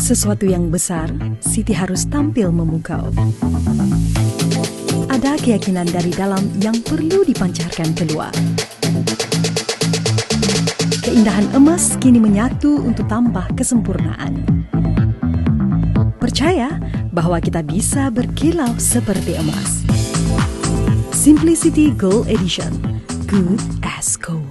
sesuatu yang besar, Siti harus tampil memukau. Ada keyakinan dari dalam yang perlu dipancarkan keluar. Keindahan emas kini menyatu untuk tambah kesempurnaan. Percaya bahwa kita bisa berkilau seperti emas. Simplicity Gold Edition, good as gold.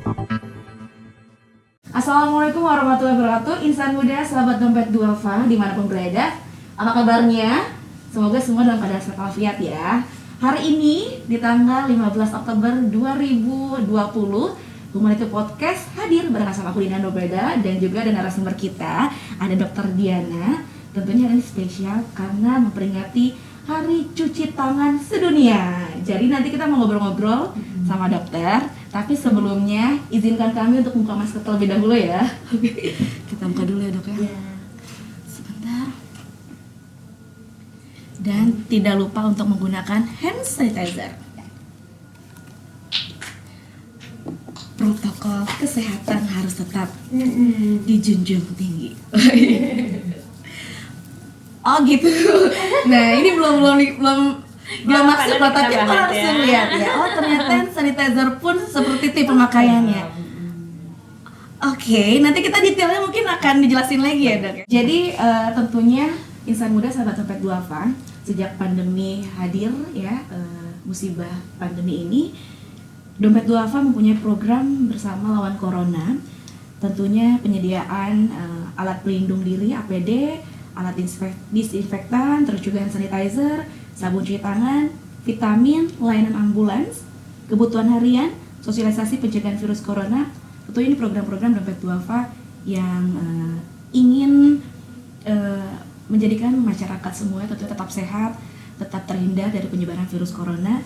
Assalamualaikum warahmatullahi wabarakatuh. Insan muda, sahabat dompet duafa dimanapun berada, apa kabarnya? Semoga semua dalam keadaan sehat walafiat ya. Hari ini di tanggal 15 Oktober 2020, Humanity Podcast hadir bareng sama aku Dina Nobeda dan juga ada narasumber kita, ada Dr. Diana. Tentunya hari ini spesial karena memperingati Hari Cuci Tangan Sedunia. Jadi nanti kita mau ngobrol-ngobrol sama dokter. Tapi sebelumnya izinkan kami untuk buka masker terlebih dahulu ya. Kita buka dulu ya dok ya. Sebentar. Dan tidak lupa untuk menggunakan hand sanitizer. Protokol kesehatan harus tetap dijunjung tinggi. Oh gitu. Nah ini belum masuk loh, tapi aku langsung lihat ya. Oh ternyata hand sanitizer pun seperti tipe pemakaiannya. Oke, nanti kita detailnya mungkin akan dijelasin lagi ya dok. Jadi tentunya insan muda sahabat dompet duafa, sejak pandemi hadir ya, musibah pandemi ini, dompet duafa mempunyai program bersama lawan corona. Tentunya penyediaan alat pelindung diri APD, alat disinfektan, terus juga hand sanitizer, sabun cuci tangan, vitamin, layanan ambulans, kebutuhan harian, sosialisasi pencegahan virus corona. Tentunya ini program-program dompet duafa yang ingin menjadikan masyarakat semua tentunya tetap sehat, tetap terhindar dari penyebaran virus corona.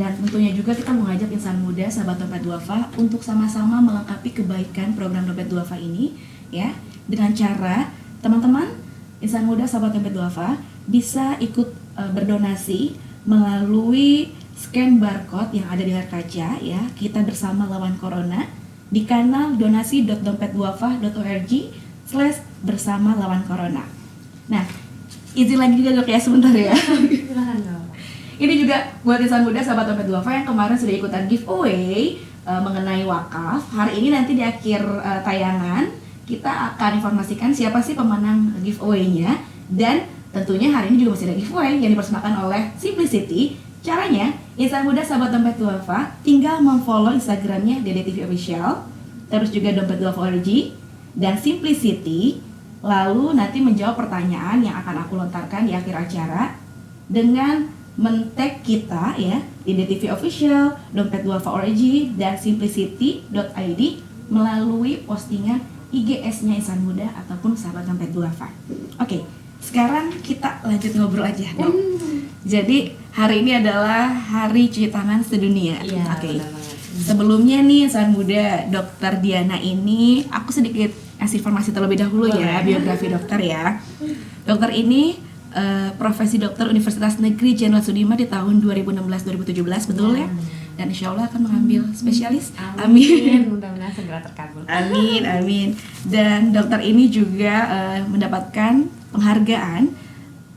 Dan tentunya juga kita mengajak insan muda, sahabat dompet duafa untuk sama-sama melengkapi kebaikan program dompet duafa ini ya, dengan cara teman-teman insan muda, sahabat dompet duafa bisa ikut berdonasi melalui scan barcode yang ada di layar kaca ya. Kita bersama lawan corona di kanal donasi.dompetduafa.org/bersama lawan corona. Nah, izin lagi juga dok ya sebentar ya. Ini juga buat insan muda sahabat dompet duafa yang kemarin sudah ikutan giveaway mengenai wakaf. Hari ini nanti di akhir tayangan kita akan informasikan siapa sih pemenang giveaway-nya, dan tentunya hari ini juga masih ada giveaway yang dipersembahkan oleh Simplicity. Caranya, insan muda sahabat dompet duafa tinggal memfollow Instagramnya DDTV Official, terus juga dompet duafa.org dan Simplicity, lalu nanti menjawab pertanyaan yang akan aku lontarkan di akhir acara dengan men-tag kita ya, DDTV Official, dompet duafa.org dan simplicity.id melalui postingan IGS-nya insan muda ataupun sahabat dompet duafa. Oke. Sekarang kita lanjut ngobrol aja dok. Jadi hari ini adalah Hari Cuci Tangan Sedunia. Oke. Sebelumnya nih insan muda, Dokter Diana ini aku sedikit kasih informasi terlebih dahulu ya, biografi dokter ya. Dokter ini profesi dokter Universitas Negeri Jenderal Sudirman di tahun 2016-2017 betul ya? Dan insya Allah akan mengambil spesialis. Amin. Mudah-mudahan segera terkabul. Amin. Dan dokter ini juga mendapatkan penghargaan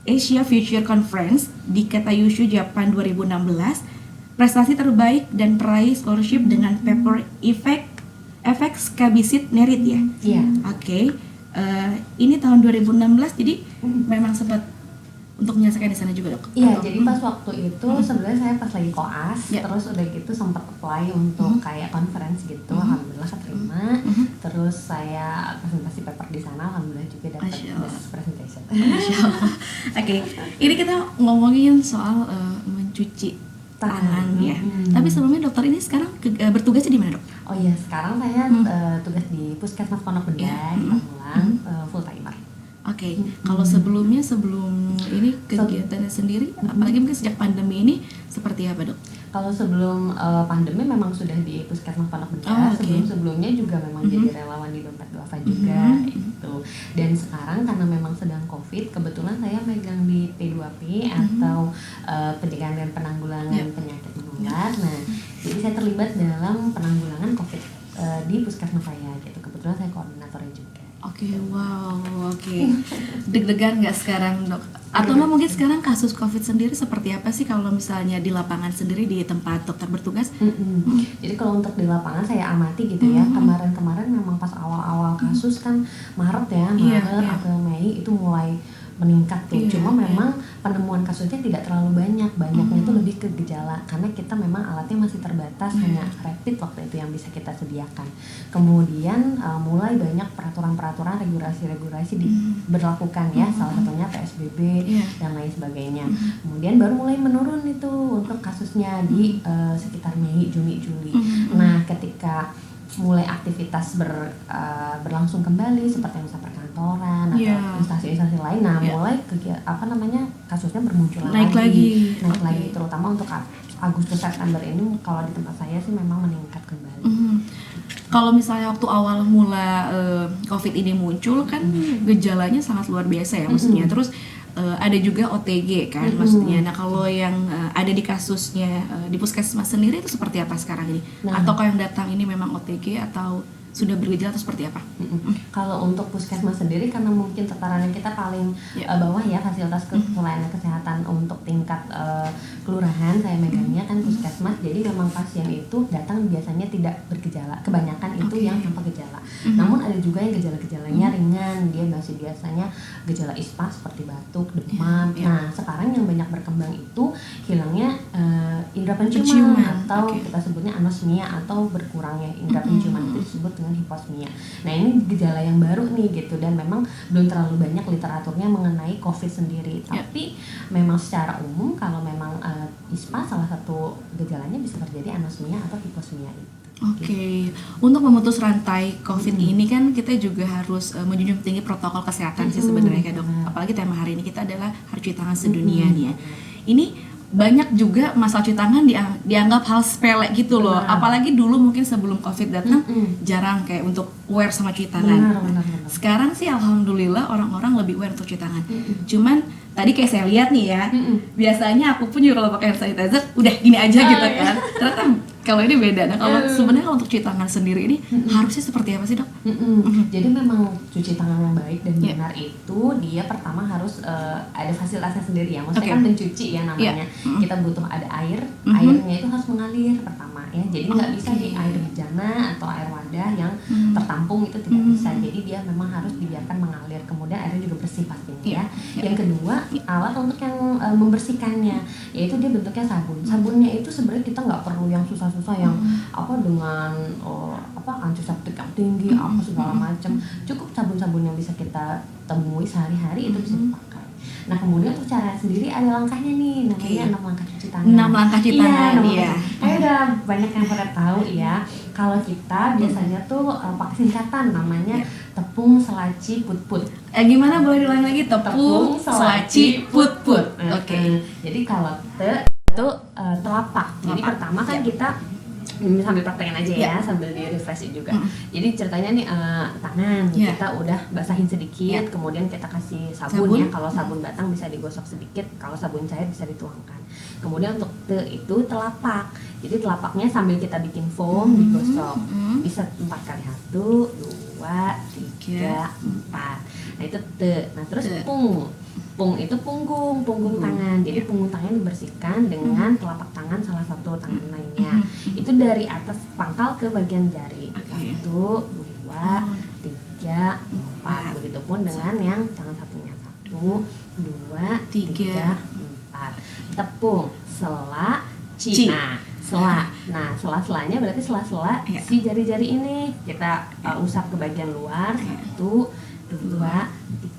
Asia Future Conference di Katayushu, Jepang 2016, prestasi terbaik dan peraih scholarship dengan paper Effects Kabisit Merit ya. Iya. Oke. Ini tahun 2016, jadi memang sempat untuk menyelesaikan di sana juga dok? Iya, jadi pas waktu itu sebenarnya saya pas lagi koas, terus udah gitu sempat apply untuk kayak conference gitu, alhamdulillah keterima. Terus saya presentasi paper di sana, alhamdulillah juga dapat best presentation. Masya Allah. Oke, ini kita ngomongin soal mencuci tangan ya. Tapi sebelumnya dokter ini sekarang bertugasnya di mana dok? Oh iya, sekarang saya tugas di Puskesmas Pondok Benda di Pamulang, full timer. Oke, kalau sebelum ini kegiatannya sendiri, apalagi mungkin sejak pandemi ini seperti apa dok? Kalau sebelum pandemi memang sudah di Puskesmas Pondok Benda, sebelumnya juga memang jadi relawan di dompet duafa juga itu. Dan sekarang karena memang sedang COVID, kebetulan saya megang di P2P atau pencegahan dan penanggulangan penyakit menular. Nah, jadi saya terlibat dalam penanggulangan COVID di puskesmas saya gitu. Kebetulan saya koordinatornya juga. Oke, wow, oke. Deg-degan nggak sekarang, Dok? Atau mungkin sekarang kasus COVID sendiri seperti apa sih kalau misalnya di lapangan sendiri di tempat dokter bertugas? Jadi kalau untuk di lapangan saya amati gitu ya, kemarin-kemarin memang pas awal-awal kasus kan Maret ya, Maret, April, Mei itu mulai meningkat tuh. Cuma memang penemuan kasusnya tidak terlalu banyak. Banyaknya itu lebih ke gejala karena kita memang alatnya masih terbatas, hanya rapid waktu itu yang bisa kita sediakan. Kemudian mulai banyak peraturan-peraturan, regulasi-regulasi diberlakukan ya, salah satunya PSBB dan lain sebagainya. Kemudian baru mulai menurun itu untuk kasusnya di sekitar Mei, Juni, Juli. Nah, ketika mulai aktivitas berlangsung kembali seperti misalnya perkantoran atau instansi-instansi lain, nah mulai kasusnya bermunculan naik lagi, terutama untuk Agustus September ini kalau di tempat saya sih memang meningkat kembali. Kalau misalnya waktu awal mula COVID ini muncul kan gejalanya sangat luar biasa ya maksudnya. Terus ada juga OTG kan maksudnya. Nah kalau yang ada di kasusnya di puskesmas sendiri itu seperti apa sekarang ini? Atau kalau yang datang ini memang OTG atau sudah bergejala atau seperti apa? Kalau untuk puskesmas sendiri karena mungkin tatarannya kita paling bawah ya, fasilitas pelayanan kesehatan untuk tingkat kelurahan saya megangnya kan puskesmas, jadi memang pasien itu datang biasanya tidak bergejala, kebanyakan itu yang tanpa gejala. Namun ada juga yang gejala-gejalanya ringan, dia masih biasanya gejala ispa seperti batuk, demam. Nah sekarang yang banyak berkembang itu hilangnya indera penciuman atau kita sebutnya anosmia atau berkurangnya indera penciuman, itu disebut dengan hiposmia. Nah ini gejala yang baru nih gitu, dan memang belum terlalu banyak literaturnya mengenai COVID sendiri. Tapi memang secara umum kalau memang ISPA salah satu gejalanya bisa terjadi anosmia atau hiposmia itu. Oke. Untuk memutus rantai COVID ini kan kita juga harus menjunjung tinggi protokol kesehatan sih sebenarnya kan, Dok. Apalagi tema hari ini kita adalah Hari Cuci Tangan Sedunia nih ya. Ini banyak juga masalah cuci tangan dianggap hal sepele gitu loh. Apalagi dulu mungkin sebelum COVID datang jarang kayak untuk aware sama cuci tangan. Benar. Sekarang sih alhamdulillah orang-orang lebih aware untuk cuci tangan. Cuman tadi kayak saya lihat nih ya, biasanya aku pun juga kalau pakai hand sanitizer udah gini aja gitu kan. Ternyata kalau ini beda. Nah kalau sebenarnya kalau untuk cuci tangan sendiri ini harusnya seperti apa sih, Dok? Jadi memang cuci tangan yang baik dan benar itu dia pertama harus ada fasilitasnya sendiri ya. Maksudnya kan mencuci ya namanya. Kita butuh ada air, airnya itu harus mengalir pertama ya. Jadi nggak bisa di air bejana atau air wadah yang tertampung, itu tidak bisa. Jadi dia memang harus dibiarkan mengalir. Kemudian airnya juga bersih pastinya ya. Yang kedua alat untuk yang membersihkannya, yaitu dia bentuknya sabun. Sabunnya itu sebenarnya kita nggak perlu yang susah-susah yang dengan antiseptik yang tinggi apa segala macam. Cukup sabun-sabun yang bisa kita temui sehari-hari itu bisa dipakai. Nah kemudian untuk cara sendiri ada langkahnya nih, namanya 6 langkah cuci tangan. 6 langkah cuci tangan, iya. Udah banyak yang pada tahu ya. Kalau kita biasanya tuh pakai singkatan namanya tepung, selaci, put-put. Gimana boleh diulang lagi? Tepung, selaci, put-put. Oke. Jadi kalau itu telapak. Jadi pertama kan kita sambil praktekin aja ya, sambil di refresh juga. Jadi ceritanya nih tangan kita udah basahin sedikit, kemudian kita kasih sabun ya. Kalau sabun batang bisa digosok sedikit, kalau sabun cair bisa dituangkan. Kemudian untuk itu telapak. Jadi telapaknya sambil kita bikin foam digosok. Bisa 4 kali, 1, 2, 3, 4. Nah itu Nah terus pung itu punggung tangan. Jadi punggung tangan dibersihkan dengan telapak tangan salah satu tangan lainnya. Itu dari atas pangkal ke bagian jari. 1, 2, 3, 4. Begitupun dengan yang tangan satunya. 1, 2, 3, 4. Tepung, sela, ci. Nah, sela-selanya berarti sela-sela si jari-jari ini. Kita usap ke bagian luar. 1, 2,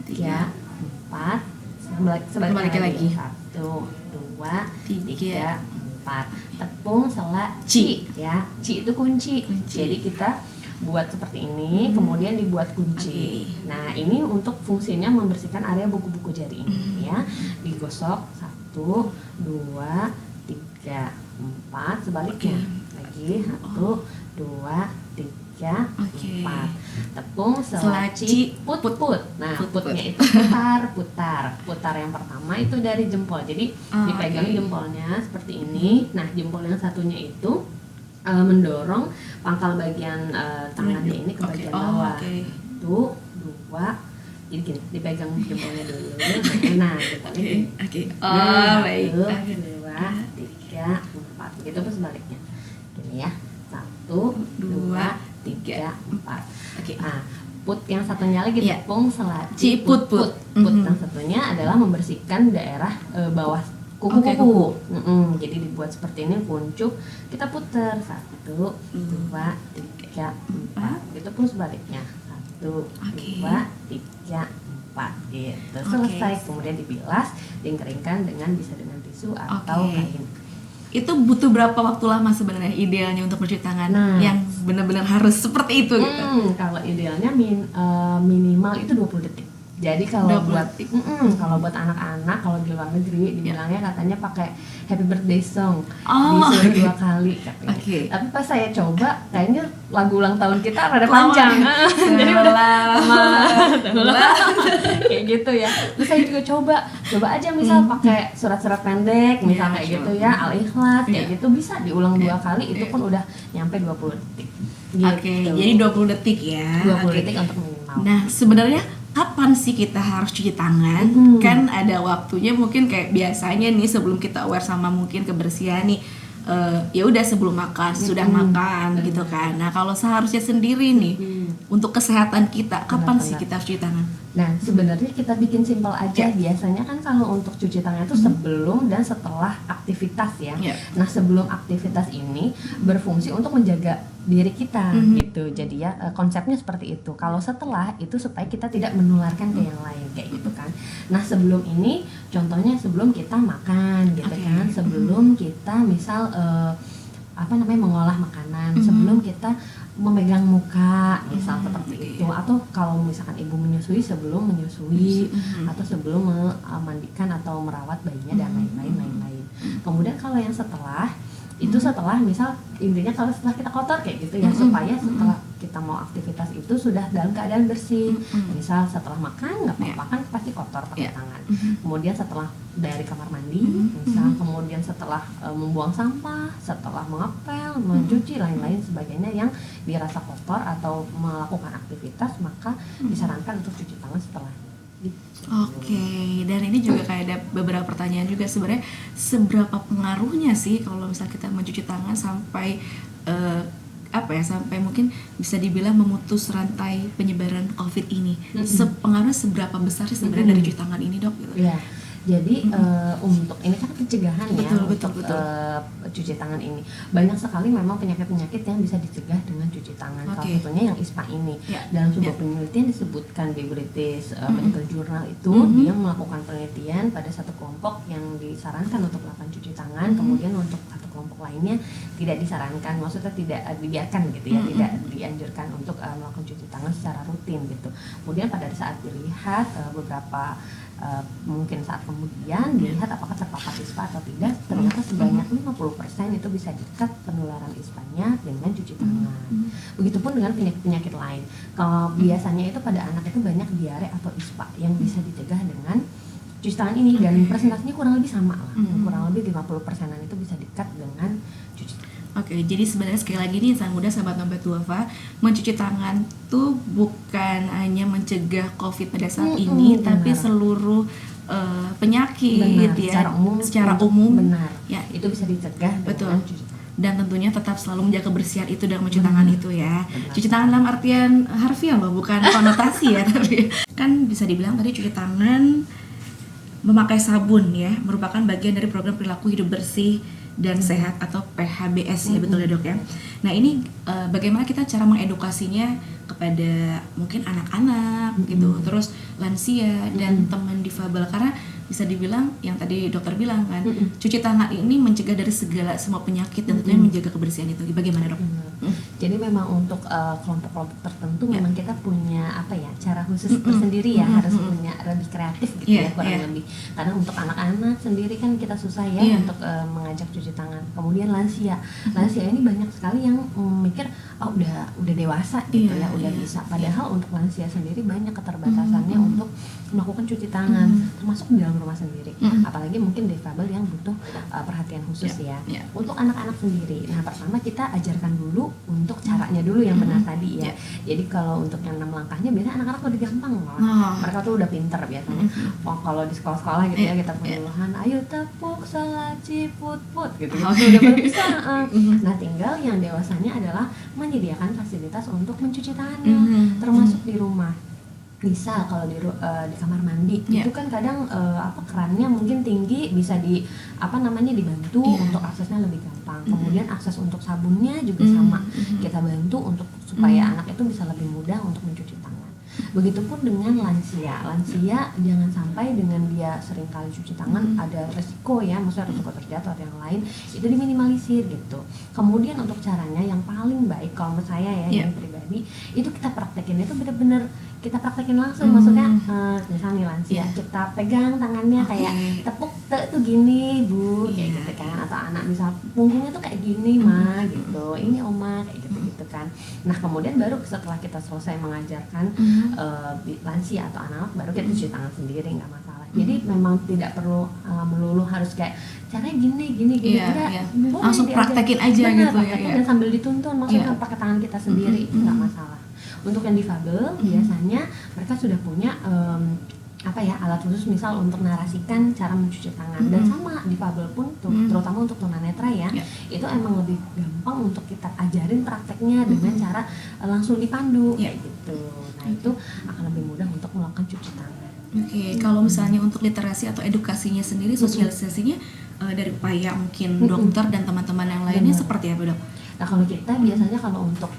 3, 4. Sebaliknya lagi. 1, 2, 3, 4. Tepung, sela, ci ya. Ci itu kunci. Jadi kita buat seperti ini, kemudian dibuat kunci. Nah, ini untuk fungsinya membersihkan area buku-buku jari ini ya. Digosok 1, 2, 3, 4. Sebaliknya lagi 1, 2, 3, 4. Tepung, selaci, put. Nah, putnya itu putar yang pertama itu dari jempol. Jadi dipegang jempolnya seperti ini. Nah, jempol yang satunya itu mendorong pangkal bagian tangannya ini ke bagian bawah. 2, jadi gini, dipegang jempolnya dulu, nah gitu. Oke. Nah, Baik. 1, 2, 3, 4, gitu pun sebaliknya. Gini ya, 1, 2, 3, 4. Oke. Nah, put yang satunya lagi Iya. tepung selati Ciput, put. Put yang satunya adalah membersihkan daerah bawah Oke, kuku. Jadi dibuat seperti ini, kuncup, kita puter 1, 2, 3, 4. Gitu pun sebaliknya, 1, 2, 3, 4 gitu. Selesai, kemudian dibilas, dikeringkan bisa dengan tisu atau kain. Itu butuh berapa waktu lama sebenarnya idealnya untuk mencuci tangan yang benar-benar harus seperti itu gitu? Kalau idealnya minimal itu 20 detik. Jadi kalau buat anak-anak, kalau di luar negeri dibilangnya katanya pakai happy birthday song, disuruh 2 kali katanya. Tapi pas saya coba, kayaknya lagu ulang tahun kita rada panjang. Jadi udah kayak gitu ya. Terus saya juga coba aja misal pakai surat-surat pendek, misal kayak gitu ya, Al-Ikhlas kayak gitu, bisa diulang 2 kali, itu pun udah nyampe 20 detik. Gitu. Jadi 20 detik ya. 20 detik untuk minimal. Nah, sebenarnya kapan sih kita harus cuci tangan? Kan ada waktunya, mungkin kayak biasanya nih sebelum kita aware sama mungkin kebersihan nih, ya udah sebelum makan, sudah makan gitu kan. Nah, kalau seharusnya sendiri nih untuk kesehatan kita, kapan sih kita harus cuci tangan? Nah, sebenarnya kita bikin simpel aja. Biasanya kan kalau untuk cuci tangan itu sebelum dan setelah aktivitas ya. Nah, sebelum aktivitas ini berfungsi untuk menjaga diri kita gitu. Jadi ya konsepnya seperti itu. Kalau setelah itu supaya kita tidak menularkan ke yang lain kayak gitu kan. Nah, sebelum ini contohnya sebelum kita makan gitu kan. Sebelum kita misal mengolah makanan, sebelum kita memegang muka misal seperti itu, atau kalau misalkan ibu menyusui, sebelum menyusui atau sebelum memandikan atau merawat bayinya dan lain-lain. Kemudian kalau yang setelah itu setelah misal intinya kalau setelah kita kotor kayak gitu ya, supaya setelah kita mau aktivitas itu sudah dalam keadaan bersih. Misal setelah makan nggak apa-apa kan pasti kotor pakai tangan. Kemudian setelah dari kamar mandi, misal kemudian setelah membuang sampah, setelah mengepel, mencuci lain-lain sebagainya yang dirasa kotor atau melakukan aktivitas, maka disarankan untuk cuci tangan setelah. Dan ini juga kayak ada beberapa pertanyaan juga sebenarnya, seberapa pengaruhnya sih kalau misalnya kita mencuci tangan sampai sampai mungkin bisa dibilang memutus rantai penyebaran COVID ini. Pengaruhnya seberapa besar sih sebenarnya dari cuci tangan ini, Dok? Gitu. Iya. Jadi untuk ini kan pencegahan betul. Cuci tangan ini banyak sekali memang penyakit-penyakit yang bisa dicegah dengan cuci tangan. Salah satunya yang ISPA ini. Dalam sebuah penelitian disebutkan di British Medical Journal itu dia melakukan penelitian pada satu kelompok yang disarankan untuk melakukan cuci tangan, kemudian untuk satu kelompok lainnya tidak disarankan, maksudnya tidak dibiarkan gitu ya, tidak dianjurkan untuk melakukan cuci tangan secara rutin gitu. Kemudian pada saat dilihat beberapa mungkin saat kemudian dilihat apakah terpapar ISPA atau tidak, ternyata sebanyak 50% itu bisa di-cut penularan ISPA-nya dengan cuci tangan. Begitupun dengan penyakit-penyakit lain. Kalau biasanya itu pada anak itu banyak diare atau ISPA yang bisa dicegah dengan cuci tangan ini, dan presentasinya kurang lebih sama lah. Kurang lebih 50%-an itu bisa di-cut dengan cuci tangan. Jadi sebenarnya sekali lagi nih insan muda sahabat dompet duafa, mencuci tangan tuh bukan hanya mencegah COVID pada saat ini, tapi seluruh penyakit secara umum ya itu bisa dicegah dengan cuci tangan. Dan tentunya tetap selalu menjaga kebersihan itu dengan mencuci tangan itu ya. Cuci tangan dalam artian harfiah loh, bukan konotasi ya, tapi kan bisa dibilang tadi cuci tangan memakai sabun ya merupakan bagian dari program perilaku hidup bersih dan sehat atau PHBS ya, betul ya Dok ya. Nah ini bagaimana kita cara mengedukasinya kepada mungkin anak-anak gitu, terus lansia dan teman difabel, karena bisa dibilang yang tadi dokter bilang kan, cuci tangan ini mencegah dari segala semua penyakit dan tentunya menjaga kebersihan itu. Bagaimana Dok? Jadi memang untuk kelompok-kelompok tertentu memang kita punya cara khusus tersendiri ya, harus punya lebih kreatif gitu ya kurang lebih. Karena untuk anak-anak sendiri kan kita susah ya untuk mengajak cuci tangan. Kemudian lansia ini banyak sekali yang mikir oh udah dewasa gitu ya, udah bisa. Padahal untuk lansia sendiri banyak keterbatasannya untuk melakukan cuci tangan, termasuk di dalam rumah sendiri. Apalagi mungkin difabel yang butuh perhatian khusus ya. Untuk anak-anak sendiri, nah pertama kita ajarkan dulu untuk caranya dulu yang benar tadi ya. Jadi kalau untuk yang 6 langkahnya biasanya anak-anak lebih gampang malah. Mereka tuh udah pinter biasanya. Kalau di sekolah-sekolah gitu ya kita penyuluhan, ayo tepuk selaci put gitu. Udah pada bisa. Nah tinggal yang dewasanya adalah menyediakan fasilitas untuk mencuci tangannya, termasuk di rumah. Bisa kalau di kamar mandi itu kan kadang kerannya mungkin tinggi, bisa dibantu untuk aksesnya lebih gampang. Kemudian akses untuk sabunnya juga sama, kita bantu untuk supaya anak itu bisa lebih mudah untuk mencuci tangan. Begitupun dengan lansia jangan sampai dengan dia sering kali cuci tangan ada resiko ya, maksudnya resiko terjatuh atau yang lain, itu diminimalisir gitu. Kemudian untuk caranya yang paling baik kalau menurut saya ya, yang pribadi itu kita praktekin itu benar-benar kita praktekin langsung, maksudnya misalnya lansia kita pegang tangannya kayak tepuk tuh gini bu, kayak gitu kan, atau anak misal punggungnya tuh kayak gini ma gitu, ini oma kayak gitu kan. Nah kemudian baru setelah kita selesai mengajarkan lansia atau anak baru kita cuci tangan sendiri, nggak masalah. Jadi memang tidak perlu melulu harus kayak caranya gini langsung praktekin aja gitu ya. Dan sambil dituntun, maksudnya pakai tangan kita sendiri itu nggak masalah. Untuk yang difabel biasanya mereka sudah punya alat khusus misal untuk narasikan cara mencuci tangan. Dan sama difabel pun terutama untuk tunanetra ya, itu emang lebih gampang untuk kita ajarin prakteknya dengan cara langsung dipandu kayak gitu. Nah itu akan lebih mudah untuk melakukan cuci tangan. Kalau misalnya untuk literasi atau edukasinya sendiri, sosialisasinya dari upaya mungkin dokter dan teman-teman yang lainnya seperti apa dok? Nah kalau kita biasanya kalau untuk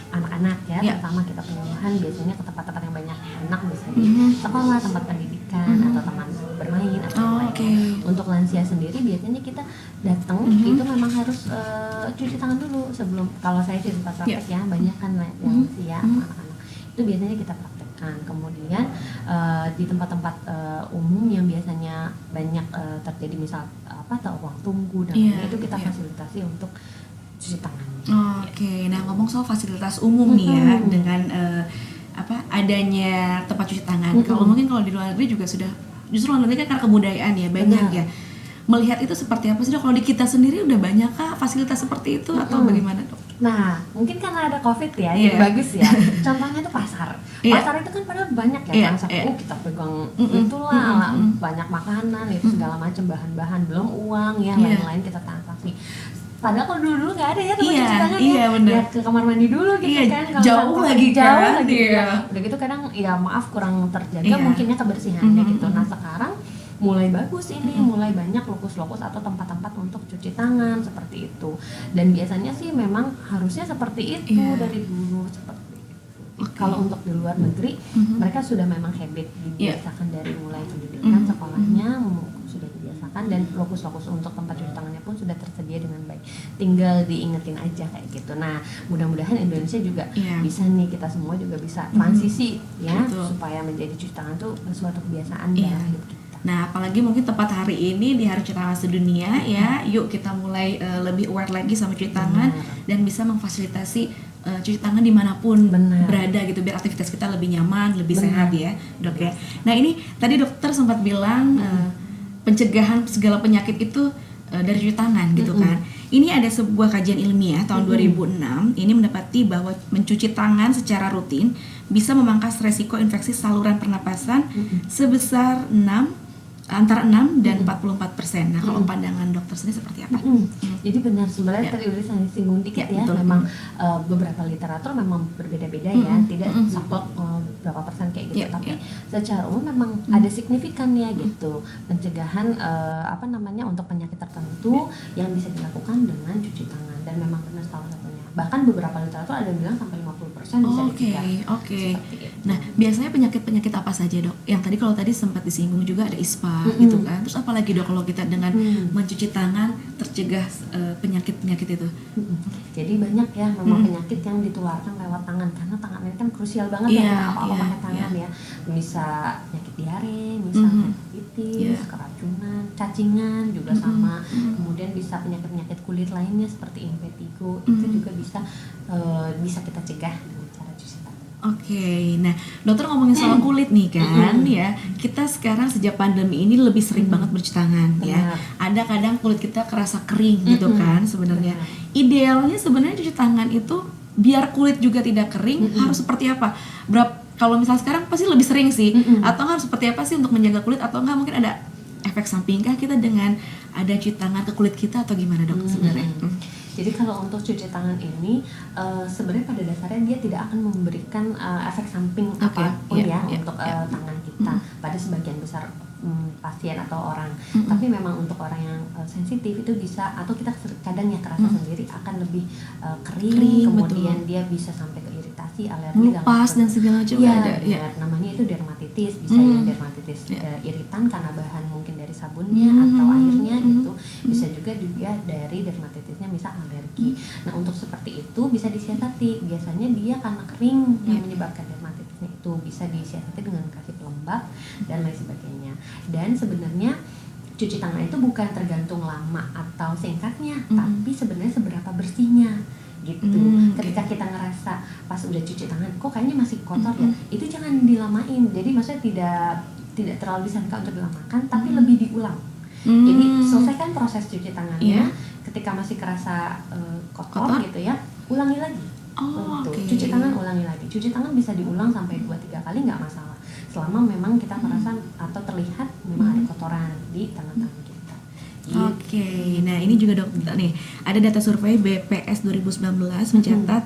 anak-anak ya, pertama kita penyuluhan biasanya ke tempat-tempat yang banyak anak, misalnya di sekolah, tempat pendidikan atau taman bermain atau yang lain. Untuk lansia sendiri biasanya kita datang itu memang harus cuci tangan dulu sebelum, kalau saya sih tempat praktek ya banyak kan lansia anak-anak itu biasanya kita praktekkan. Kemudian di tempat-tempat umum yang biasanya banyak terjadi misal ruang tunggu dan itu kita fasilitasi untuk cuci tangan. Nah ngomong soal fasilitas umum nih ya, dengan adanya tempat cuci tangan. Kalau mungkin kalau di luar negeri juga sudah, justru luar negeri kan karena kebudayaan ya banyak ya. Melihat itu seperti apa sih dok? Kalau di kita sendiri udah banyak kah fasilitas seperti itu atau bagaimana dok? Nah mungkin karena ada COVID ya, jadi bagus ya. Contohnya itu pasar. Pasar itu kan padahal banyak ya transaksi. Kita pegang itulah banyak makanan itu segala macam bahan-bahan, belum uang ya lain-lain kita transaksi. Padahal kalau dulu nggak ada ya tempat cuci tangan ya ke kamar mandi dulu gitu kan. Jauh lagi kan. Udah gitu kadang ya maaf kurang terjaga mungkinnya kebersihannya gitu. Nah sekarang mulai bagus ini, mulai banyak lokus-lokus atau tempat-tempat untuk cuci tangan seperti itu. Dan biasanya sih memang harusnya seperti itu dari dulu seperti itu. Kalau untuk di luar negeri mereka sudah memang habit dibiasakan dari mulai pendidikan sekolahnya sudah dibiasakan, dan lokus-lokus untuk tempat cuci tangannya pun sudah tersedia dengan baik. Tinggal diingetin aja kayak gitu. Nah, mudah-mudahan Indonesia juga bisa nih, kita semua juga bisa transisi ya supaya menjadi cuci tangan tuh suatu kebiasaan dalam hidup kita. Nah, apalagi mungkin tepat hari ini di Hari Cuci Tangan Sedunia ya, yuk kita mulai lebih aware lagi sama cuci tangan dan bisa memfasilitasi cuci tangan dimanapun berada gitu, biar aktivitas kita lebih nyaman, lebih sehat ya dok ya. Nah ini tadi dokter sempat bilang pencegahan segala penyakit itu dari cuci tangan gitu kan. Ini ada sebuah kajian ilmiah tahun 2006 ini mendapati bahwa mencuci tangan secara rutin bisa memangkas resiko infeksi saluran pernapasan sebesar antara 6 dan 44%. Nah, kalau pandangan dokter sendiri seperti apa? Jadi benar sebenarnya tadi udah saya singgung dikit ya, memang beberapa literatur memang berbeda-beda ya, tidak saklek berapa persen kayak gitu, tapi secara umum memang ada signifikannya gitu pencegahan untuk penyakit tertentu yang bisa dilakukan dengan cuci tangan, dan memang benar salah satunya. Bahkan beberapa literatur ada bilang sampai 50%. bisa Oke. dicegah. Seperti itu. Nah, biasanya penyakit-penyakit apa saja, Dok? Yang tadi sempat disinggung juga ada ISPA gitu kan. Terus apa lagi, Dok, kalau kita dengan mencuci tangan tercegah penyakit-penyakit itu? Jadi banyak ya memang penyakit yang ditularkan lewat tangan, karena tangan ini kan krusial banget ya, apa-apa pakai tangan ya. Bisa penyakit diare, misalnya hepatitis, keracunan, cacingan juga sama. Kemudian bisa penyakit-penyakit kulit lainnya seperti impetigo, itu juga bisa kita cegah dengan cara cuci tangan. Oke, nah dokter ngomongin soal kulit nih kan ya, kita sekarang sejak pandemi ini lebih sering banget bercuci tangan ya. Ada kadang kulit kita kerasa kering gitu kan sebenarnya. Idealnya sebenarnya cuci tangan itu biar kulit juga tidak kering harus seperti apa? Kalau misalnya sekarang pasti lebih sering sih, atau harus seperti apa sih untuk menjaga kulit, atau enggak mungkin ada efek sampingkah kita dengan ada cuci tangan ke kulit kita atau gimana, Dok sebenarnya? Jadi kalau untuk cuci tangan ini sebenarnya pada dasarnya dia tidak akan memberikan efek samping apapun untuk tangan kita pada sebagian besar pasien atau orang. Tapi memang untuk orang yang sensitif itu bisa, atau kita kadang ya kerasa sendiri akan lebih kering, kemudian dia bisa sampai ke iritasi, alergi, melupas dan segala macam ada. Namanya itu dermatitis, bisa ya dermatitis iritan karena bahan mungkin dari sabunnya atau airnya gitu. Bisa juga dari dermatitisnya misal alergi. Nah, untuk seperti itu bisa disiasati. Biasanya dia karena kering yang menyebabkan dermatitisnya itu bisa disiasati dengan kasih pelembab dan lain sebagainya. Dan sebenarnya cuci tangan itu bukan tergantung lama atau singkatnya, tapi sebenarnya seberapa bersihnya gitu. Ketika kita ngerasa pas udah cuci tangan kok kayaknya masih kotor ya, itu jangan dilamain. Jadi maksudnya tidak terlalu disangka untuk dilamakan, tapi lebih diulang. Jadi selesaikan proses cuci tangannya. Ketika masih kerasa kotor gitu ya, ulangi lagi. Cuci tangan, ulangi lagi. Cuci tangan bisa diulang sampai 2-3 kali nggak masalah, selama memang kita merasa atau terlihat memang ada kotoran di tangan-tangan kita. Oke, nah ini juga dok nih ada data survei BPS 2019 mencatat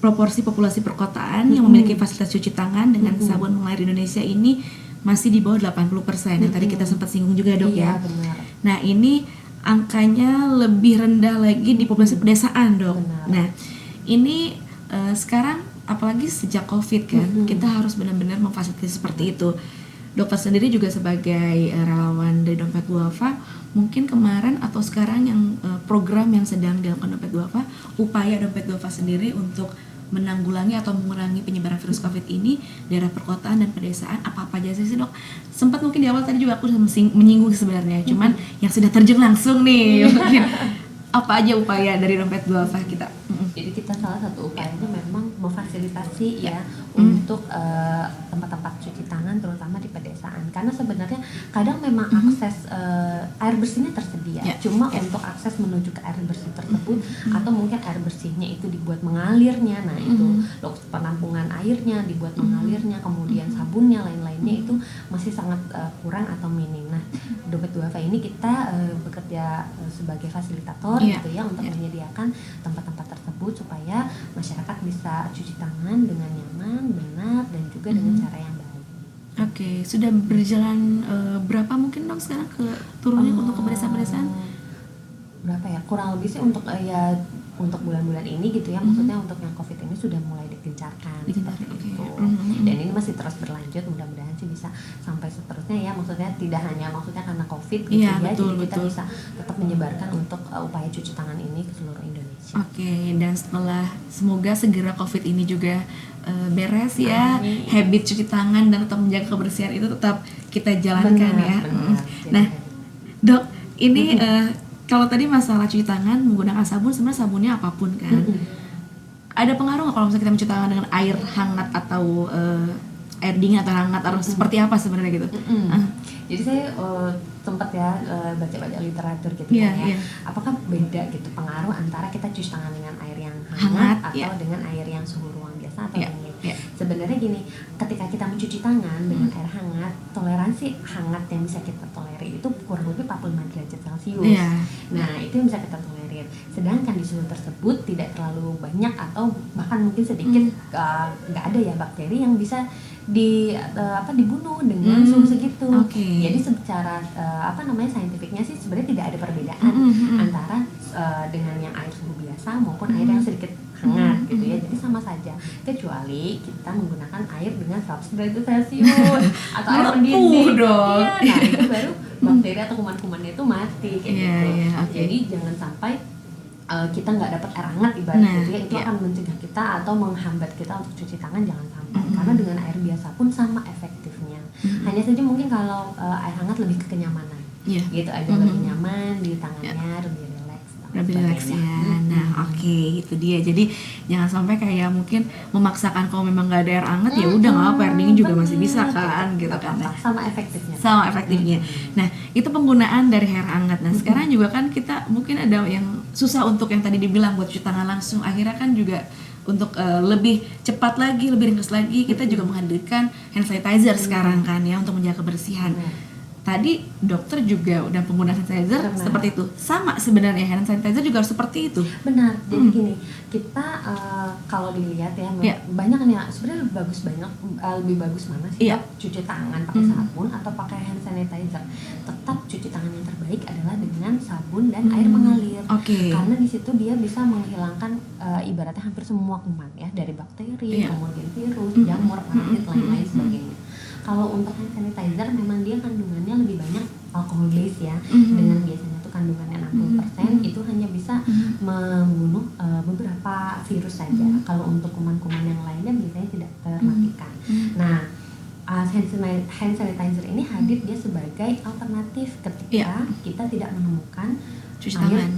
proporsi populasi perkotaan yang memiliki fasilitas cuci tangan dengan sabun mengalir di Indonesia ini masih di bawah 80%. Yang tadi kita sempat singgung juga dok ya. Benar. Nah ini angkanya lebih rendah lagi di populasi pedesaan dok. Benar. Nah ini sekarang apalagi sejak COVID kan, kita harus benar-benar memfasilitasi seperti itu. Dokter sendiri juga sebagai relawan dari Dompet Duafa, mungkin kemarin atau sekarang yang program yang sedang dilakukan Dompet Duafa, upaya Dompet Duafa sendiri untuk menanggulangi atau mengurangi penyebaran virus COVID ini daerah perkotaan dan pedesaan, apa aja sih dok? Sempat mungkin di awal tadi juga aku menyinggung sebenarnya, cuman yang sudah terjun langsung nih, mungkin apa aja upaya dari Dompet Duafa kita? Jadi kita salah satu upayanya memang memfasilitasi ya untuk tempat-tempat cuci tangan terutama di pedesaan, karena sebenarnya kadang memang akses air bersihnya tersedia, cuma untuk akses menuju ke air bersih tersebut atau mungkin air bersihnya itu dibuat mengalirnya, nah itu penampungan airnya dibuat mengalirnya, kemudian sabunnya lain-lainnya itu masih sangat kurang atau minim. Nah, Dompet Duafa ini kita bekerja sebagai fasilitator gitu ya untuk menyediakan tempat-tempat tersebut supaya masyarakat bisa cuci tangan dengan nyaman, benar, dan juga dengan cara yang baik. Oke, sudah berjalan berapa mungkin dong sekarang ke turunnya untuk ke pedesaan-pedesaan? Berapa ya? Kurang lebih sih untuk untuk bulan-bulan ini gitu ya, maksudnya untuk yang COVID ini sudah mulai digencarkan. Dan ini masih terus berlanjut, mudah-mudahan sih bisa sampai seterusnya ya, maksudnya tidak hanya karena COVID gitu jadi kita bisa tetap menyebarkan untuk upaya cuci tangan ini ke seluruh Indonesia. Oke, dan semoga segera COVID ini juga beres ya. Habit cuci tangan dan tetap menjaga kebersihan itu tetap kita jalankan benar. Nah, dok, ini kalau tadi masalah cuci tangan menggunakan sabun, sebenarnya sabunnya apapun kan. Ada pengaruh nggak kalau misalnya kita mencuci tangan dengan air hangat atau air dingin atau hangat, atau seperti apa sebenarnya gitu? Jadi saya sempat ya baca-baca literatur gitu ya. Apakah beda gitu pengaruh antara kita cuci tangan dengan air yang hangat atau dengan air yang suhu ruang biasa atau dingin? Sebenarnya gini, ketika kita mencuci tangan dengan air hangat, toleransi hangat yang bisa kita tolerir itu kurang lebih 45 derajat Celcius. Nah, itu yang bisa kita tolerir. Sedangkan di suhu tersebut tidak terlalu banyak atau bahkan mungkin sedikit nggak ada ya bakteri yang bisa dibunuh dengan suhu segitu. Jadi secara saintifiknya sih sebenarnya tidak ada perbedaan antara dengan yang air suhu biasa maupun air yang sedikit hangat gitu ya. Jadi sama saja, kecuali kita menggunakan air dengan 100 derajat Celcius atau air mendidih dong. Iya, nah itu baru bakteri atau kuman-kumannya itu mati kayak gitu. Okay. Jadi jangan sampai kita nggak dapat air hangat ibarat gitu ya, itu akan mencegah kita atau menghambat kita untuk cuci tangan, jangan sampai. Karena dengan air biasa pun sama efektifnya. Hanya saja mungkin kalau air hangat lebih ke kenyamanan. Gitu aja, lebih nyaman di tangannya, lebih rileks ya. Nah, itu dia. Jadi jangan sampai kayak mungkin memaksakan kalau memang nggak ada air hangat ya udah nggak apa, air dingin juga masih bisa kan, gitu kan. Sama efektifnya. Nah, itu penggunaan dari air hangat. Nah, sekarang juga kan kita mungkin ada yang susah untuk yang tadi dibilang buat cuci tangan langsung. Akhirnya kan juga untuk lebih cepat lagi, lebih ringkas lagi, kita juga menghadirkan hand sanitizer sekarang kan ya untuk menjaga kebersihan. Tadi dokter juga udah pengguna hand sanitizer seperti itu. Sama sebenarnya hand sanitizer juga harus seperti itu. Benar. Jadi gini, kita kalau dilihat ya banyak nih sebenarnya lebih bagus mana sih? Cuci tangan pakai sabun atau pakai hand sanitizer. Tetap cuci tangan yang terbaik adalah dengan sabun dan air mengalir. Karena di situ dia bisa menghilangkan ibaratnya hampir semua kuman ya, dari bakteri, kemudian virus, jamur, parasit, lain-lain sebagainya. Kalau untuk hand sanitizer memang dia kandungannya lebih banyak alkohol base ya, dengan biasanya tuh kandungannya 60%, itu hanya bisa membunuh beberapa virus saja. Kalau untuk kuman-kuman yang lainnya biasanya tidak termatikan. Nah, hand sanitizer ini hadir dia sebagai alternatif ketika kita tidak menemukan cuci tangan,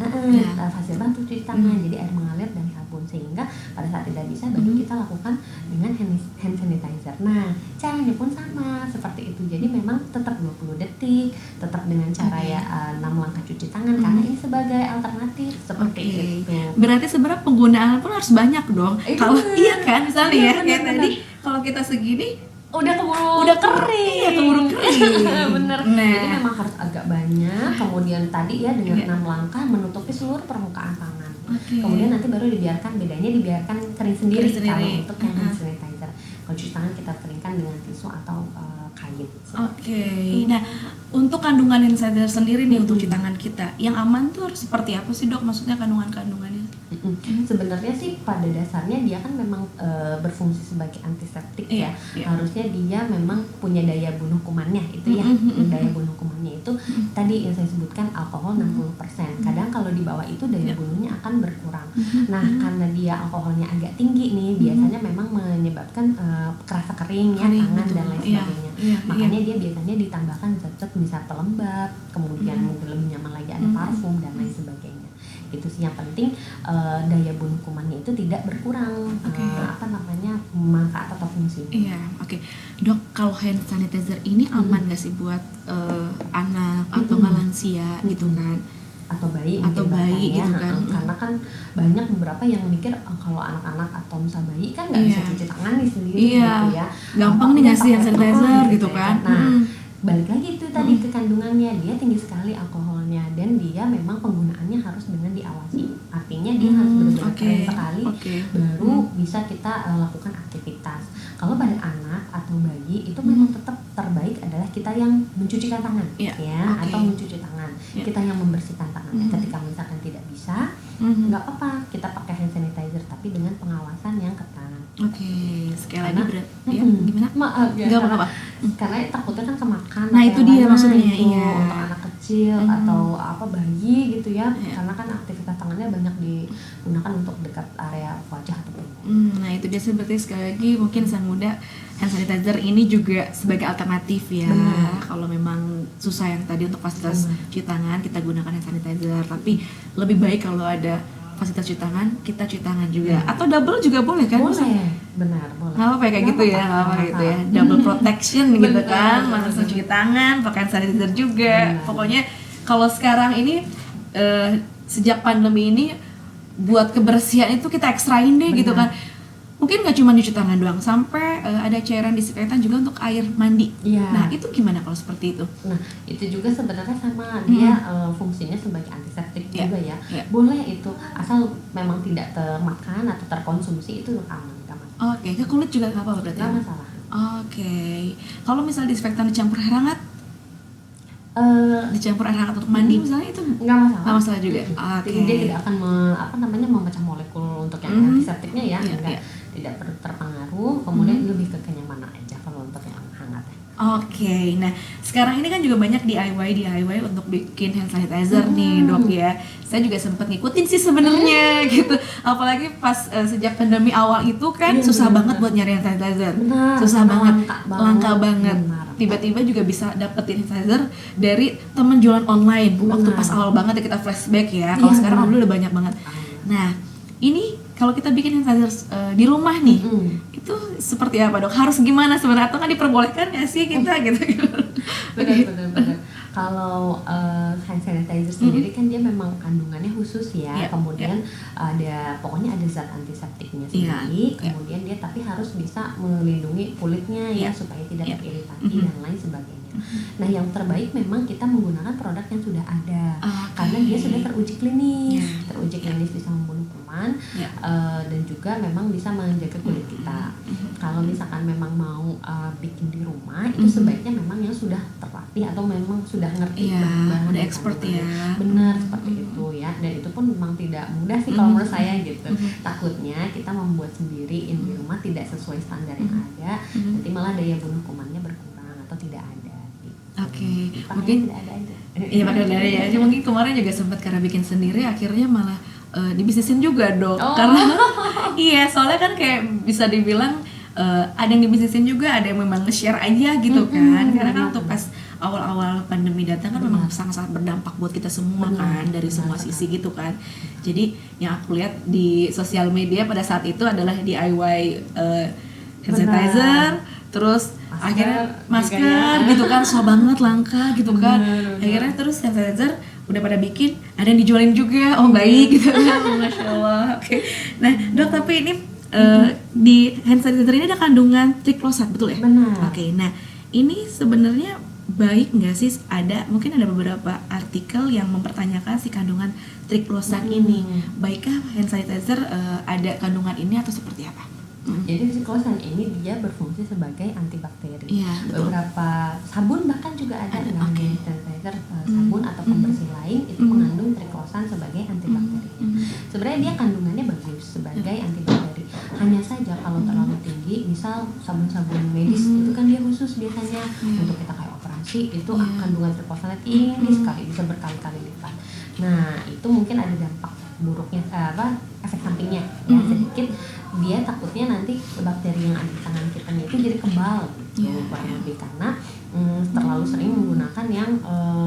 fasilitas untuk cuci tangan, jadi air mengalir dan sabun, sehingga pada saat tidak bisa baru kita lakukan dengan hand sanitizer. Nah, caranya pun sama seperti itu, jadi memang tetap 20 detik, tetap dengan cara 6 langkah cuci tangan, karena ini sebagai alternatif seperti itu. Berarti sebenarnya penggunaan pun harus banyak dong. Kalau iya kan, misalnya kayak tadi kalau kita segini udah keburu kering. Bener. Jadi memang harus agak banyak. Kemudian tadi ya dengan 6 langkah menutupi seluruh permukaan tangan. Kemudian nanti baru dibiarkan kering sendiri. Kalau untuk yang hand sanitizer. Kalau cuci tangan kita keringkan dengan tisu atau kain. Nah, untuk kandungan hand sanitizer sendiri nih untuk cuci tangan kita, yang aman tuh harus seperti apa sih dok? Maksudnya kandungannya? Sebenarnya sih pada dasarnya dia kan memang berfungsi sebagai antiseptik ya. Harusnya dia memang punya daya bunuh kumannya itu ya. Daya bunuh kumannya itu tadi yang saya sebutkan alkohol 60%. Kadang kalau di bawah itu daya bunuhnya akan berkurang. Nah, karena dia alkoholnya agak tinggi nih, biasanya memang menyebabkan kerasa kering ya tangan dan lain sebagainya. Makanya dia biasanya ditambahkan zat-zat misal pelembab, kemudian mungkin lebih nyaman lagi ada parfum dan lain sebagainya. Itu sih yang penting, daya bunuh kumannya itu tidak berkurang, manfaat atau fungsi. Dok, kalau hand sanitizer ini aman nggak sih buat anak atau lansia gitu kan? Atau bayi gitu kan? Karena kan banyak beberapa yang mikir kalau anak-anak atau misal bayi kan nggak bisa cuci tangan nih sendiri gitu ya, gampang nih ngasih hand sanitizer gitu kan. Nah, balik lagi itu tadi ke kandungannya, dia tinggi sekali alkoholnya dan dia memang penggunaannya harus dengan diawasi, artinya dia harus benar-benar kering sekali baru bisa kita lakukan aktivitas. Kalau pada anak atau bayi itu memang tetap terbaik adalah kita yang mencucikan tangan atau mencuci tangan, kita yang membersihkan tangannya. Ketika misalkan tidak bisa, nggak apa-apa kita pakai hand sanitizer tapi dengan pengawasan yang ketat. Sekali lagi gimana? Nggak apa-apa. Karena takutnya kan kemakan. Nah itu dia maksudnya untuk anak kecil atau bayi gitu ya. Karena kan aktivitas tangannya banyak digunakan untuk dekat area wajah atau perut. Nah itu dia, seperti sekali lagi mungkin sang muda hand sanitizer ini juga sebagai alternatif ya. Kalau memang susah yang tadi untuk fasilitas cuci tangan, kita gunakan hand sanitizer. Tapi lebih baik kalau ada fasilitas cuci tangan, kita cuci tangan juga. Atau double juga boleh kan? Boleh, benar, boleh. Nggak apa-apa kayak gitu ya, nggak apa-apa gitu ya. Double protection gitu kan, langsung cuci tangan, pakai hand sanitizer juga. Pokoknya kalau sekarang ini sejak pandemi ini buat kebersihan itu kita ekstrain deh gitu kan. Mungkin nggak cuma cuci tangan doang, sampai ada cairan disinfektan juga untuk air mandi. Nah itu gimana kalau seperti itu? Nah itu juga sebenarnya sama, dia fungsinya sebagai antiseptik juga ya. Boleh itu, asal memang tidak termakan atau terkonsumsi itu aman. Ke kulit juga nggak apa-apa berarti? Nggak masalah. Kalau misalnya disinfektan dicampur air hangat? Dicampur air hangat untuk mandi misalnya itu nggak masalah juga. Dia tidak akan memecah molekul untuk yang antiseptiknya ya, Iya, enggak, iya. tidak terpengaruh. Kemudian lebih ke kenyamanan aja kalau untuk yang hangat ya. Oke, nah sekarang ini kan juga banyak DIY untuk bikin hand sanitizer nih dok ya. Saya juga sempat ngikutin sih sebenarnya gitu. Apalagi pas sejak pandemi awal itu kan Iya, susah benar, banget benar. buat nyari hand sanitizer. Benar, Susah karena banget, langka langka banget. banget. Benar. Tiba-tiba juga bisa dapetin hand sanitizer dari temen jualan online. Waktu Benar. pas awal banget ya kita flashback ya. Kalau Iya, sekarang benar. alhamdulillah udah banyak banget. Nah, ini kalau kita bikin hand sanitizer di rumah nih, itu seperti apa dok? Harus gimana sebenarnya? Atau kan diperbolehkan nggak sih kita gitu? Benar. Kalau hand sanitizer sendiri kan dia memang kandungannya khusus ya. Iya, Kemudian pokoknya ada zat antiseptiknya Iya, sendiri. iya. Kemudian dia tapi harus bisa melindungi kulitnya ya Iya. supaya tidak Iya. teriritasi dan lain sebagainya. Nah, yang terbaik memang kita menggunakan produk yang sudah ada. Oke. Karena dia sudah teruji klinis. Iya. Teruji klinis bisa membunuh kuman Iya. dan juga memang bisa menjaga kulit kita. Kalau misalkan memang mau bikin di rumah itu sebaiknya memang yang sudah terlatih atau memang sudah ngerti Iya, bahan-bahan udah dan expert kandungannya. ya. Benar seperti itu ya. Dan itu pun memang tidak mudah sih kalau menurut saya gitu. Takutnya kita membuat sendiri di rumah tidak sesuai standar yang ada, nanti malah daya bunuh kumannya berkurang atau tidak ada. Gitu. Oke, Pakainya mungkin tidak ada aja. iya pakai udara ya. Cuma mungkin kemarin juga sempat karena bikin sendiri akhirnya malah dibisnisin juga dok. Oh. Karena iya soalnya kan kayak bisa dibilang ada yang dibisnisin juga, ada yang memang nge-share aja gitu kan. Karena kan untuk pas awal-awal pandemi datang kan memang sangat-sangat berdampak buat kita semua kan dari semua sisi gitu kan. Jadi yang aku lihat di sosial media pada saat itu adalah DIY hand sanitizer, terus akhirnya masker gitu kan, susah banget langka gitu kan. Akhirnya terus hand sanitizer udah pada bikin, ada yang dijualin juga, oh baik gitu kan, masya Allah. Oke, nah dok tapi ini di hand sanitizer ini ada kandungan triclosan betul ya? Benar. Oke, nah ini sebenarnya baik nggak sih? Mungkin ada beberapa artikel yang mempertanyakan si kandungan triclosan ini. Baikkah hand sanitizer ada kandungan ini atau seperti apa? Jadi triclosan ini dia berfungsi sebagai antibakteri. Iya, betul. Beberapa sabun bahkan juga ada Ada, dengan oke. sanitizer sabun atau pembersih lain itu mengandung triclosan sebagai antibakteri. Sebenarnya dia kandungannya bagus sebagai antibakteri. Hanya saja kalau terlalu tinggi, misal sabun-sabun medis itu kan dia khusus biasanya untuk kita kayak operasi itu kandungan triclosannya tinggi sekali, bisa berkali-kali lipat. Nah, itu mungkin ada dampak buruknya efek sampingnya ya sedikit. Dia takutnya nanti bakteri yang ada di tangan kita itu jadi kebal gitu kurang lebih karena terlalu sering menggunakan yang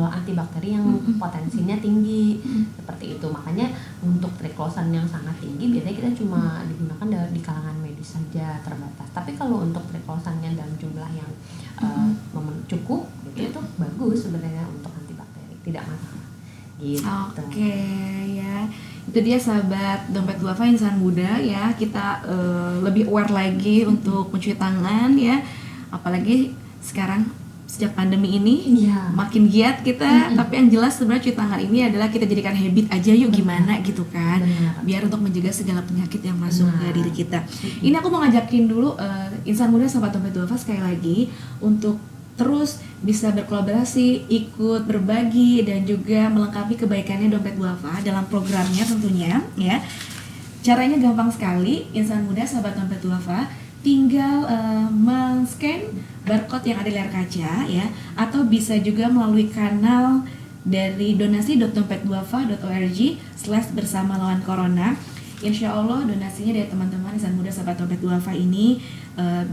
antibakteri yang potensinya tinggi seperti itu. Makanya untuk triclosan yang sangat tinggi biasanya kita cuma digunakan di kalangan medis saja terbatas. Tapi kalau untuk triclosannya dalam jumlah yang cukup gitu itu bagus sebenarnya untuk antibakteri, tidak masalah gitu. Oke ya, itu dia sahabat Dompet Duafa insan muda ya, kita lebih aware lagi untuk mencuci tangan ya, apalagi sekarang sejak pandemi ini makin giat kita. Tapi yang jelas sebenarnya cuci tangan ini adalah kita jadikan habit aja yuk, gimana gitu kan. Biar untuk mencegah segala penyakit yang masuk ke diri kita. Ini aku mau ngajakin dulu insan muda sahabat Dompet Duafa sekali lagi untuk terus bisa berkolaborasi, ikut berbagi dan juga melengkapi kebaikannya Dompet Duafa dalam programnya tentunya ya. Caranya gampang sekali, insan muda sahabat Dompet Duafa tinggal men-scan barcode yang ada di layar kaca ya, atau bisa juga melalui kanal dari donasi.dompetduafa.org/bersama lawan corona. Insya Allah donasinya dari teman-teman insan muda sahabat Dompet Duafa ini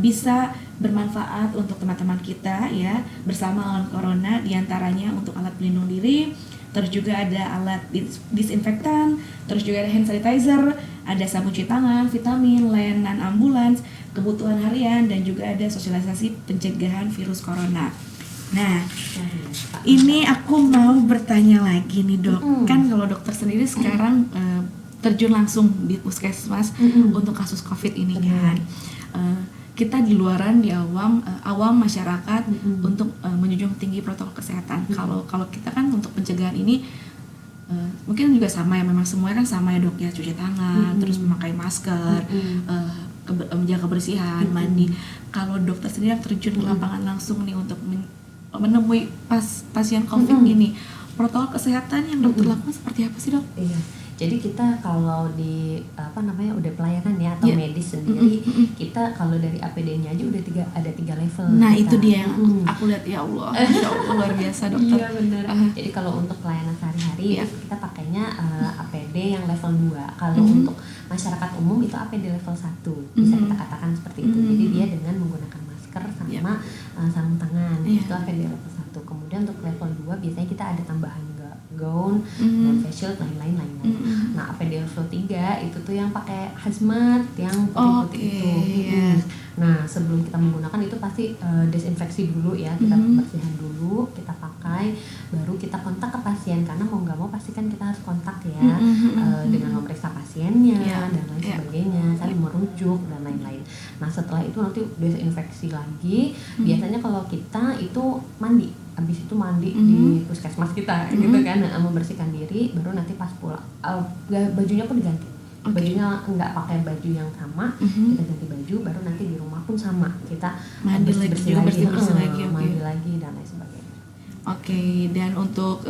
bisa bermanfaat untuk teman-teman kita ya, bersama lawan corona, diantaranya untuk alat pelindung diri, terus juga ada alat disinfektan, terus juga ada hand sanitizer, ada sabun cuci tangan, vitamin, layanan ambulans, kebutuhan harian, dan juga ada sosialisasi pencegahan virus corona. Nah, ini aku mau bertanya lagi nih dok, kan kalau dokter sendiri sekarang terjun langsung di puskesmas untuk kasus COVID ini kan. Kita di luaran, di awam masyarakat untuk menjunjung tinggi protokol kesehatan. Kalau kita kan untuk pencegahan ini mungkin juga sama ya, memang semuanya kan sama ya dok ya, cuci tangan, terus memakai masker, menjaga kebersihan, mandi. Kalau dokter sendiri yang terjun ke lapangan langsung nih untuk menemui pasien COVID ini, protokol kesehatan yang dokter lakukan seperti apa sih dok? Iya. Jadi kita kalau di udah pelayanan ya atau medis sendiri, kita kalau dari APD-nya aja udah ada tiga level. Nah kita. itu dia yang aku lihat, ya Allah, Masya Allah luar biasa dokter. Iya benar. Jadi kalau untuk pelayanan sehari-hari kita pakainya APD yang level 2. Kalau untuk masyarakat umum itu APD level 1, bisa kita katakan seperti itu. Jadi dia dengan menggunakan masker sama sarung tangan, itu APD level 1. Kemudian untuk level 2 biasanya kita ada tambahan gaun dan face shield lain-lain. Nah APD level 3 itu tuh yang pakai hazmat yang putih-putih itu. Nah sebelum kita menggunakan itu pasti desinfeksi dulu ya, kita bersihkan dulu, kita pakai, baru kita kontak ke pasien karena mau nggak mau pasti kan kita harus kontak ya, dengan memeriksa pasiennya dan lain sebagainya, saling merujuk dan lain-lain. Nah setelah itu nanti desinfeksi lagi. Biasanya kalau kita itu mandi, habis itu mandi di puskesmas kita gitu kan, membersihkan diri, baru nanti pas pulang bajunya pun diganti. Bajunya nggak pakai baju yang sama, kita ganti baju, baru nanti di rumah pun sama, kita mandi bersih lagi, mandi lagi dan lain sebagainya. Dan untuk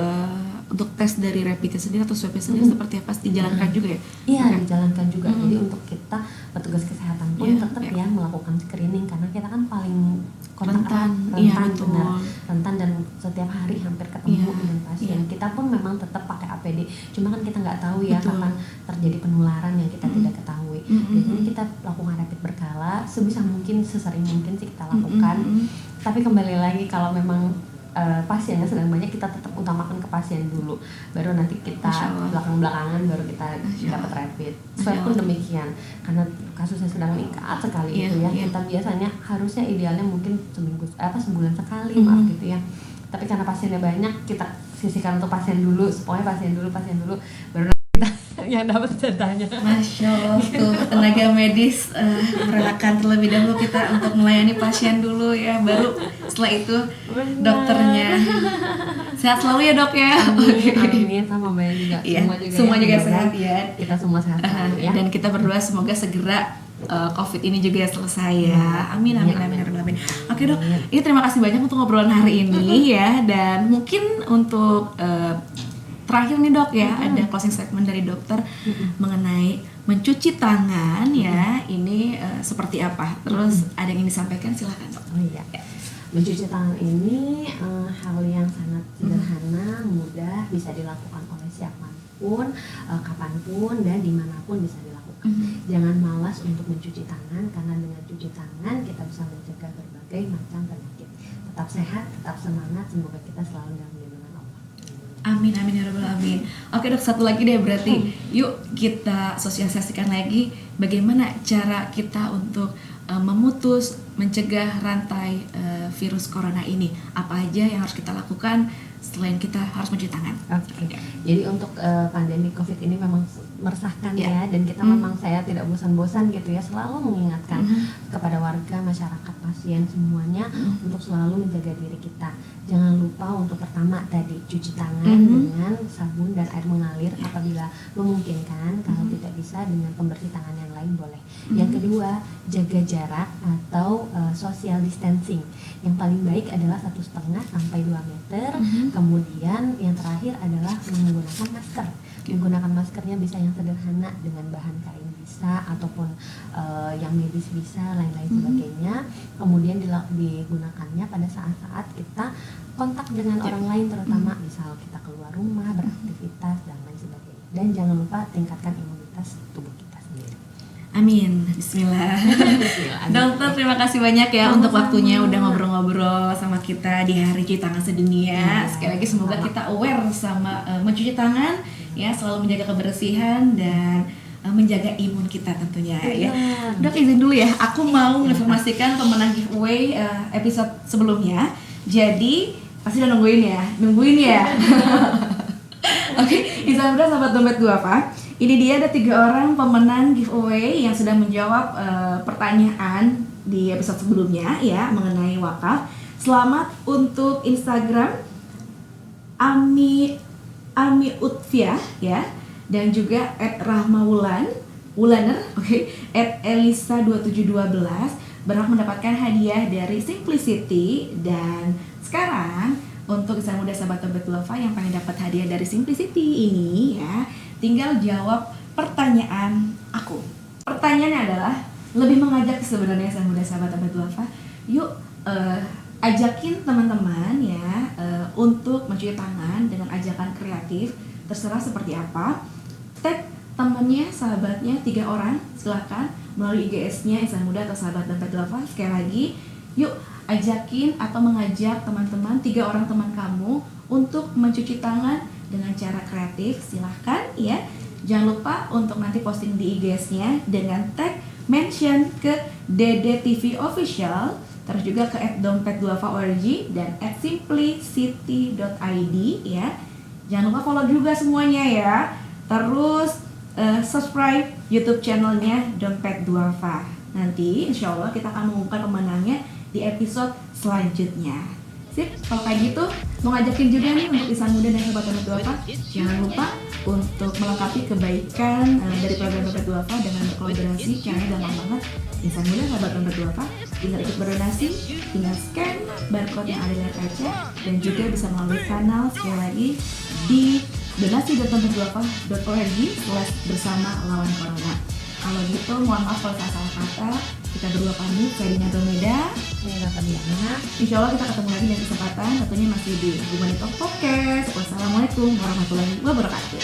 tes dari rapid test sendiri atau swab test sendiri seperti apa? Dijalankan juga ya? Iya, dijalankan juga. Jadi untuk kita petugas kesehatan pun tetap ya melakukan screening karena kita kan paling rentan dan setiap hari hampir ketemu dengan pasien. Kita pun memang tetap pakai APD, cuma kan kita nggak tahu ya kapan terjadi penularan yang kita tidak ketahui. Jadi kita lakukan rapid berkala, sebisa mungkin, sesering mungkin sih kita lakukan. Tapi kembali lagi kalau memang pasiennya sedang banyak, kita tetap utamakan ke pasien dulu, baru nanti kita belakang-belakangan baru kita dapat rapid. Swab pun demikian, karena kasusnya sedang meningkat sekali itu ya. Kita biasanya harusnya idealnya mungkin sebulan sekali gitu ya. Tapi karena pasiennya banyak, kita sisihkan untuk pasien dulu, pokoknya pasien dulu baru kita yang dapat jatahnya. Masya Allah, tuh tenaga medis merelakan terlebih dahulu kita untuk melayani pasien dulu ya, baru setelah itu dokternya. Sehat selalu ya dok ya. Amin, sama Mbak juga. Semua juga sehat ya. Kita semua sehat ya. Dan kita berdoa semoga segera COVID ini juga selesai ya. Amin. Oke dok, ini terima kasih banyak untuk ngobrolan hari ini ya. Dan mungkin untuk terakhir nih dok ya, ada closing statement dari dokter mengenai mencuci tangan ya, ini seperti apa? Terus ada yang ingin disampaikan, silahkan dok. Mencuci tangan ini hal yang sangat sederhana, mudah, bisa dilakukan oleh siapapun, kapanpun dan dimanapun bisa dilakukan. Jangan malas untuk mencuci tangan, karena dengan cuci tangan kita bisa mencegah berbagai macam penyakit. Tetap sehat, tetap semangat, semoga kita selalu dalam lindungan Allah. Amin ya rabbal alamin. Oke dok, satu lagi deh berarti, yuk kita sosialisasikan lagi bagaimana cara kita untuk mencegah rantai virus corona ini. Apa aja yang harus kita lakukan selain kita harus mencuci tangan? Jadi untuk pandemi COVID ini memang meresahkan ya, dan kita memang saya tidak bosan-bosan gitu ya, selalu mengingatkan kepada warga, masyarakat, pasien semuanya untuk selalu menjaga diri kita. Jangan lupa untuk pertama tadi cuci tangan dengan sabun dan air mengalir apabila memungkinkan, kalau tidak bisa dengan pembersih tangan yang lain boleh. Yang kedua, jaga jarak atau social distancing. Yang paling baik adalah 1,5 sampai 2 meter. Kemudian yang terakhir adalah menggunakan masker. Menggunakan maskernya bisa yang sederhana dengan bahan kain bisa, ataupun yang medis bisa, lain-lain sebagainya. Kemudian digunakannya pada saat-saat kita kontak dengan orang lain, terutama misal kita keluar rumah, beraktivitas dan lain sebagainya. Dan jangan lupa tingkatkan imunitas tubuh kita sendiri. Amin. Bismillah. Dokter, terima kasih banyak ya untuk waktunya udah ngobrol-ngobrol sama kita di Hari Cuci Tangan Sedunia. Sekali lagi semoga kita aware sama mencuci tangan ya, selalu menjaga kebersihan dan menjaga imun kita tentunya ya. Dok, izin dulu ya, aku mau menginformasikan pemenang giveaway episode sebelumnya. Jadi pasti udah nungguin ya. Oke, Isabra sahabat dompet duafa. Ini dia ada 3 orang pemenang giveaway yang sudah menjawab pertanyaan di episode sebelumnya ya mengenai wakaf. Selamat untuk Instagram Ami Utfiah ya, dan juga @rahmawulaner, @elisa2712 berhak mendapatkan hadiah dari Simplicity. Dan sekarang untuk insan muda sahabat dompet duafa yang pengen dapat hadiah dari Simplicity ini ya, tinggal jawab pertanyaan aku. Pertanyaannya adalah lebih mengajak sebenarnya Insan Muda sahabat Dompet Duafa, yuk ajakin teman-teman ya untuk mencuci tangan dengan ajakan kreatif, terserah seperti apa. Tag temannya, sahabatnya 3 orang, silahkan melalui IGS-nya Insan Muda atau sahabat Dompet Duafa. Sekali lagi, yuk ajakin atau mengajak teman-teman 3 orang teman kamu untuk mencuci tangan dengan cara kreatif, silahkan ya. Jangan lupa untuk nanti posting di IGS-nya dengan tag mention ke DDTV Official, terus juga ke @dompetduafa.org dan @simplicity.id ya. Jangan lupa follow juga semuanya ya. Terus subscribe YouTube channelnya Dompet Duafa. Nanti insya Allah kita akan mengumumkan pemenangnya di episode selanjutnya. Sip, kalau kayak gitu mau ngajakin juga nih untuk Insan Muda dan sahabat Dompet Duafa, jangan lupa untuk melengkapi kebaikan dari program Dompet Duafa dengan berkolaborasi. Caranya gampang banget. Insan Muda sahabat Dompet Duafa tinggal ikut berdonasi, tinggal scan barcode yang ada di layar kaca, dan juga bisa melalui kanal sekali lagi di donasi.dompetduafa.org/bersama lawan corona. Kalau gitu mohon maaf kalau salah kata. Kita berdua pamit, saya Dina Dromeda. Insya Allah kita ketemu lagi dengan kesempatan, tentunya masih di Gumani Talk Podcast. Wassalamualaikum warahmatullahi wabarakatuh.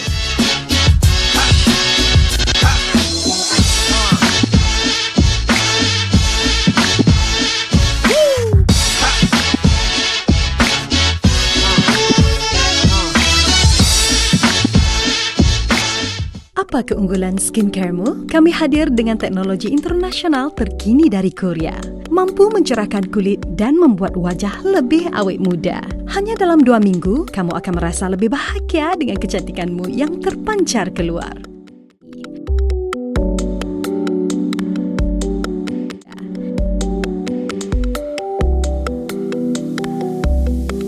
Apa keunggulan skincare-mu? Kami hadir dengan teknologi internasional terkini dari Korea. Mampu mencerahkan kulit dan membuat wajah lebih awet muda. Hanya dalam 2 minggu, kamu akan merasa lebih bahagia dengan kecantikanmu yang terpancar keluar.